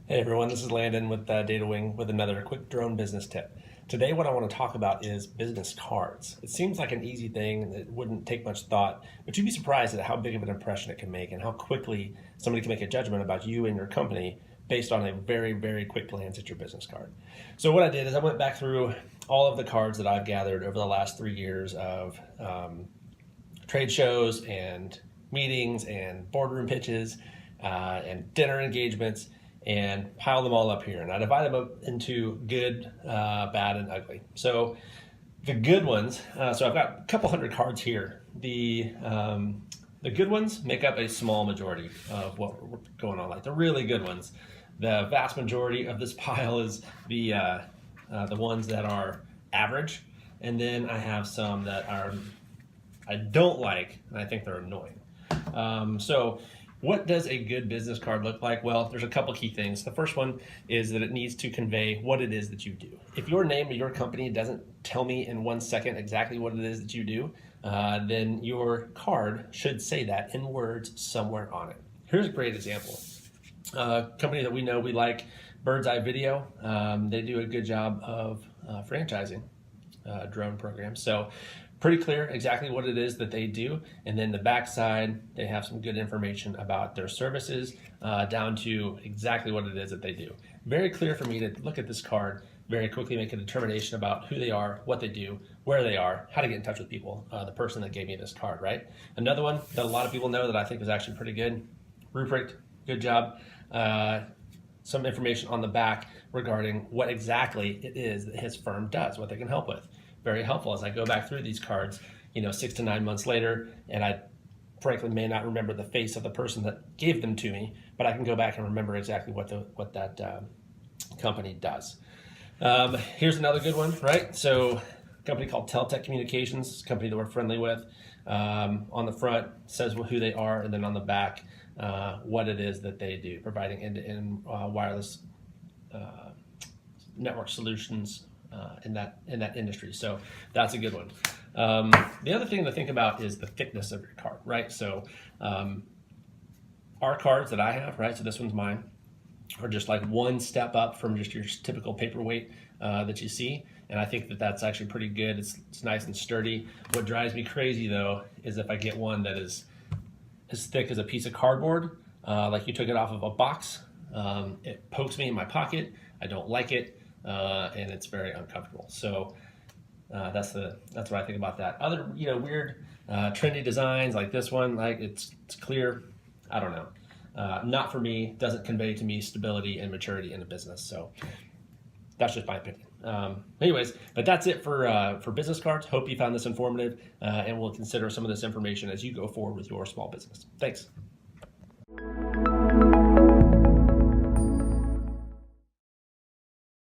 Hey everyone, this is Landon with Data Wing with another quick drone business tip. Today what I want to talk about is business cards. It seems like an easy thing that wouldn't take much thought, but you'd be surprised at how big of an impression it can make and how quickly somebody can make a judgment about you and your company based on a very quick glance at your business card. So what I did is I went back through all of the cards that I've gathered over the last 3 years of trade shows and meetings and boardroom pitches and dinner engagements, and pile them all up here. And I divide them up into good, bad, and ugly. So the good ones, so I've got a couple hundred cards here. The good ones make up a small majority of what we're going on, like the really good ones. The vast majority of this pile is the ones that are average. And then I have some that I don't like, and I think they're annoying. So what does a good business card look like? Well, there's a couple key things. The first one is that it needs to convey what it is that you do. If your name or your company doesn't tell me in 1 second exactly what it is that you do, then your card should say that in words somewhere on it. Here's a great example. A company that we know we like, Bird's Eye Video. They do a good job of franchising drone programs. So pretty clear exactly what it is that they do. And then the backside, they have some good information about their services down to exactly what it is that they do. Very clear for me to look at this card, very quickly make a determination about who they are, what they do, where they are, how to get in touch with people, the person that gave me this card, right? Another one that a lot of people know that I think is actually pretty good, Ruprecht, good job. Some information on the back regarding what exactly it is that his firm does, what they can help with. Very helpful as I go back through these cards, 6 to 9 months later, and I frankly may not remember the face of the person that gave them to me, but I can go back and remember exactly what that company does. Here's another good one, right? So a company called Teltech Communications, a company that we're friendly with. On the front says who they are, and then on the back what it is that they do, providing end-to-end wireless network solutions in that industry. So that's a good one. The other thing to think about is the thickness of your card, right? So our cards that I have, right, so this one's mine, are just like one step up from just your typical paperweight that you see. And I think that that's actually pretty good. It's nice and sturdy. What drives me crazy though is if I get one that is as thick as a piece of cardboard, like you took it off of a box, it pokes me in my pocket. I don't like it. And it's very uncomfortable. So that's what I think about that. Other weird trendy designs like this one, like it's clear. I don't know. Not for me. Doesn't convey to me stability and maturity in a business. So that's just my opinion. Anyways, but that's it for business cards. Hope you found this informative, and will consider some of this information as you go forward with your small business. Thanks.